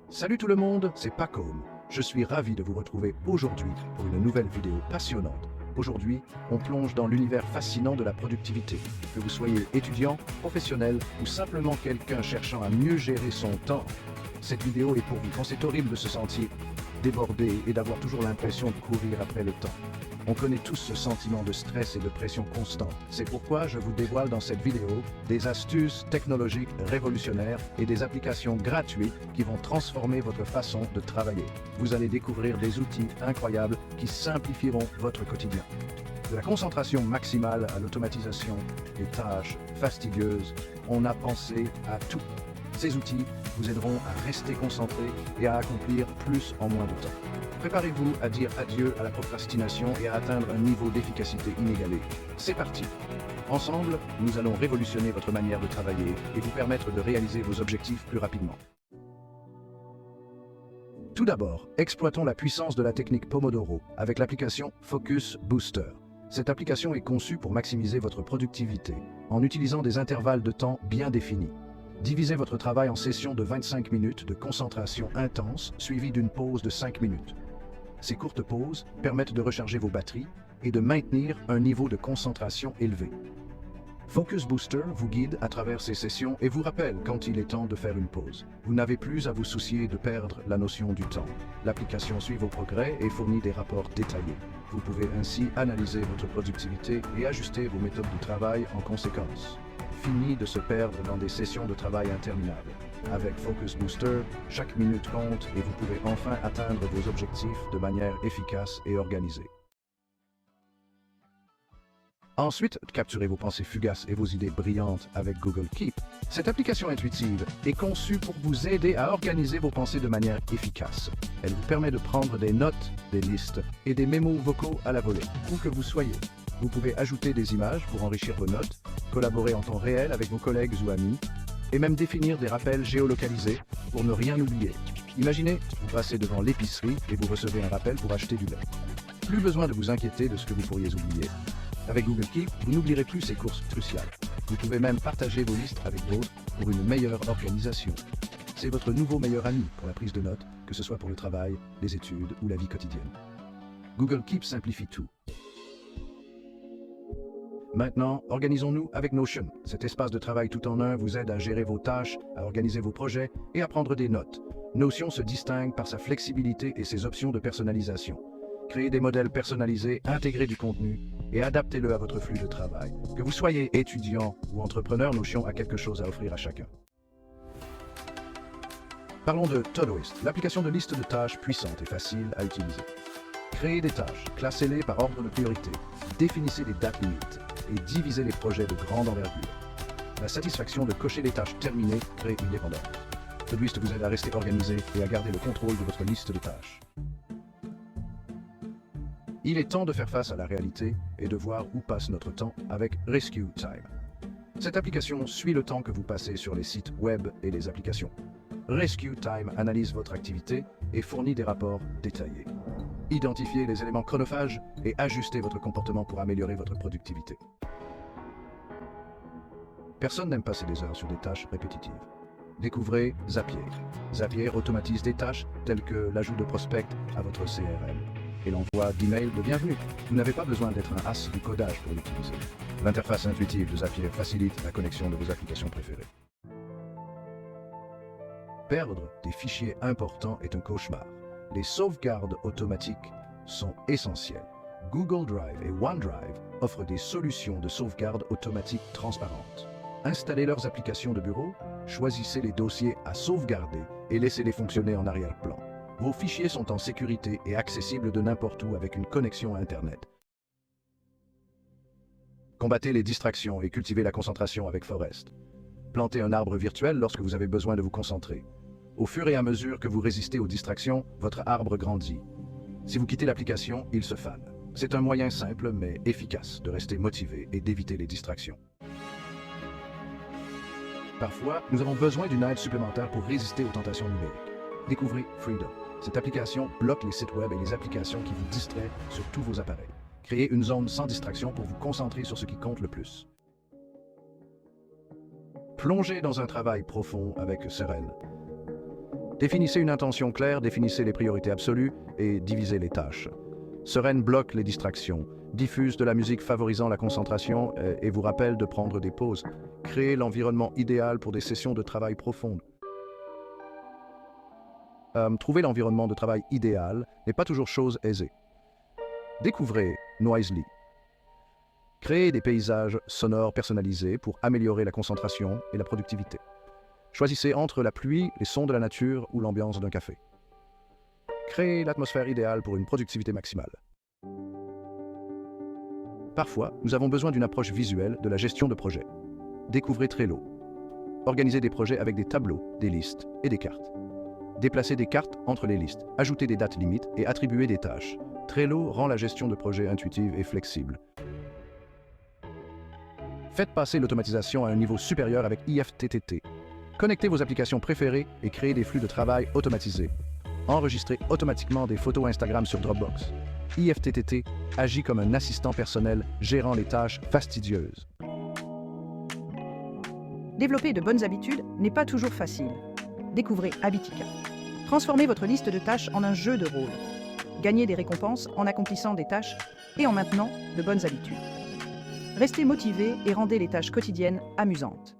Salut tout le monde, c'est Pacôme. Je suis ravi de vous retrouver aujourd'hui pour une nouvelle vidéo passionnante. Aujourd'hui, on plonge dans l'univers fascinant de la productivité. Que vous soyez étudiant, professionnel ou simplement quelqu'un cherchant à mieux gérer son temps, cette vidéo est pour vous quand c'est horrible de se sentir débordé et d'avoir toujours l'impression de courir après le temps. On connaît tous ce sentiment de stress et de pression constante. C'est pourquoi je vous dévoile dans cette vidéo des astuces technologiques révolutionnaires et des applications gratuites qui vont transformer votre façon de travailler. Vous allez découvrir des outils incroyables qui simplifieront votre quotidien. De la concentration maximale à l'automatisation des tâches fastidieuses, on a pensé à tout. Ces outils vous aideront à rester concentré et à accomplir plus en moins de temps. Préparez-vous à dire adieu à la procrastination et à atteindre un niveau d'efficacité inégalé. C'est parti! Ensemble, nous allons révolutionner votre manière de travailler et vous permettre de réaliser vos objectifs plus rapidement. Tout d'abord, exploitons la puissance de la technique Pomodoro avec l'application Focus Booster. Cette application est conçue pour maximiser votre productivité en utilisant des intervalles de temps bien définis. Divisez votre travail en sessions de 25 minutes de concentration intense suivies d'une pause de 5 minutes. Ces courtes pauses permettent de recharger vos batteries et de maintenir un niveau de concentration élevé. Focus Booster vous guide à travers ces sessions et vous rappelle quand il est temps de faire une pause. Vous n'avez plus à vous soucier de perdre la notion du temps. L'application suit vos progrès et fournit des rapports détaillés. Vous pouvez ainsi analyser votre productivité et ajuster vos méthodes de travail en conséquence. Fini de se perdre dans des sessions de travail interminables. Avec Focus Booster, chaque minute compte et vous pouvez enfin atteindre vos objectifs de manière efficace et organisée. Ensuite, capturez vos pensées fugaces et vos idées brillantes avec Google Keep. Cette application intuitive est conçue pour vous aider à organiser vos pensées de manière efficace. Elle vous permet de prendre des notes, des listes et des mémos vocaux à la volée, où que vous soyez. Vous pouvez ajouter des images pour enrichir vos notes, collaborer en temps réel avec vos collègues ou amis, et même définir des rappels géolocalisés pour ne rien oublier. Imaginez, vous passez devant l'épicerie et vous recevez un rappel pour acheter du lait. Plus besoin de vous inquiéter de ce que vous pourriez oublier. Avec Google Keep, vous n'oublierez plus ces courses cruciales. Vous pouvez même partager vos listes avec d'autres pour une meilleure organisation. C'est votre nouveau meilleur ami pour la prise de notes, que ce soit pour le travail, les études ou la vie quotidienne. Google Keep simplifie tout. Maintenant, organisons-nous avec Notion. Cet espace de travail tout en un vous aide à gérer vos tâches, à organiser vos projets et à prendre des notes. Notion se distingue par sa flexibilité et ses options de personnalisation. Créez des modèles personnalisés, intégrez du contenu et adaptez-le à votre flux de travail. Que vous soyez étudiant ou entrepreneur, Notion a quelque chose à offrir à chacun. Parlons de Todoist, l'application de liste de tâches puissante et facile à utiliser. Créez des tâches, classez-les par ordre de priorité, définissez les dates limites et divisez les projets de grande envergure. La satisfaction de cocher les tâches terminées crée une dépendance. Todoist vous aide à rester organisé et à garder le contrôle de votre liste de tâches. Il est temps de faire face à la réalité et de voir où passe notre temps avec Rescue Time. Cette application suit le temps que vous passez sur les sites web et les applications. Rescue Time analyse votre activité et fournit des rapports détaillés. Identifiez les éléments chronophages et ajustez votre comportement pour améliorer votre productivité. Personne n'aime passer des heures sur des tâches répétitives. Découvrez Zapier. Zapier automatise des tâches telles que l'ajout de prospects à votre CRM et l'envoi d'emails de bienvenue. Vous n'avez pas besoin d'être un as du codage pour l'utiliser. L'interface intuitive de Zapier facilite la connexion de vos applications préférées. Perdre des fichiers importants est un cauchemar. Les sauvegardes automatiques sont essentielles. Google Drive et OneDrive offrent des solutions de sauvegarde automatique transparentes. Installez leurs applications de bureau, choisissez les dossiers à sauvegarder et laissez-les fonctionner en arrière-plan. Vos fichiers sont en sécurité et accessibles de n'importe où avec une connexion à Internet. Combattez les distractions et cultivez la concentration avec Forest. Plantez un arbre virtuel lorsque vous avez besoin de vous concentrer. Au fur et à mesure que vous résistez aux distractions, votre arbre grandit. Si vous quittez l'application, il se fane. C'est un moyen simple mais efficace de rester motivé et d'éviter les distractions. Parfois, nous avons besoin d'une aide supplémentaire pour résister aux tentations numériques. Découvrez Freedom. Cette application bloque les sites web et les applications qui vous distraient sur tous vos appareils. Créez une zone sans distraction pour vous concentrer sur ce qui compte le plus. Plongez dans un travail profond avec Seren. Définissez une intention claire, définissez les priorités absolues et divisez les tâches. Sereine bloque les distractions, diffuse de la musique favorisant la concentration et vous rappelle de prendre des pauses. Créez l'environnement idéal pour des sessions de travail profondes. Trouver l'environnement de travail idéal n'est pas toujours chose aisée. Découvrez Noisely. Créez des paysages sonores personnalisés pour améliorer la concentration et la productivité. Choisissez entre la pluie, les sons de la nature ou l'ambiance d'un café. Créez l'atmosphère idéale pour une productivité maximale. Parfois, nous avons besoin d'une approche visuelle de la gestion de projet. Découvrez Trello. Organisez des projets avec des tableaux, des listes et des cartes. Déplacez des cartes entre les listes, ajoutez des dates limites et attribuez des tâches. Trello rend la gestion de projet intuitive et flexible. Faites passer l'automatisation à un niveau supérieur avec IFTTT. Connectez vos applications préférées et créez des flux de travail automatisés. Enregistrez automatiquement des photos Instagram sur Dropbox. IFTTT agit comme un assistant personnel gérant les tâches fastidieuses. Développer de bonnes habitudes n'est pas toujours facile. Découvrez Habitica. Transformez votre liste de tâches en un jeu de rôle. Gagnez des récompenses en accomplissant des tâches et en maintenant de bonnes habitudes. Restez motivé et rendez les tâches quotidiennes amusantes.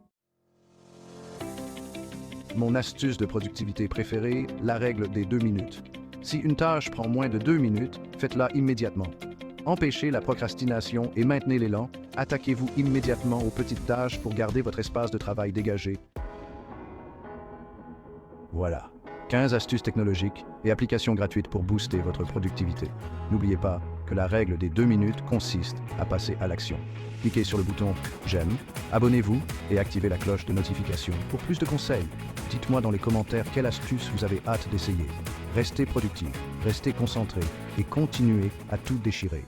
Mon astuce de productivité préférée, la règle des 2 minutes. Si une tâche prend moins de 2 minutes, faites-la immédiatement. Empêchez la procrastination et maintenez l'élan. Attaquez-vous immédiatement aux petites tâches pour garder votre espace de travail dégagé. Voilà, 15 astuces technologiques et applications gratuites pour booster votre productivité. N'oubliez pas que la règle des 2 minutes consiste à passer à l'action. Cliquez sur le bouton « J'aime », abonnez-vous et activez la cloche de notification pour plus de conseils. Dites-moi dans les commentaires quelle astuce vous avez hâte d'essayer. Restez productif, restez concentré et continuez à tout déchirer.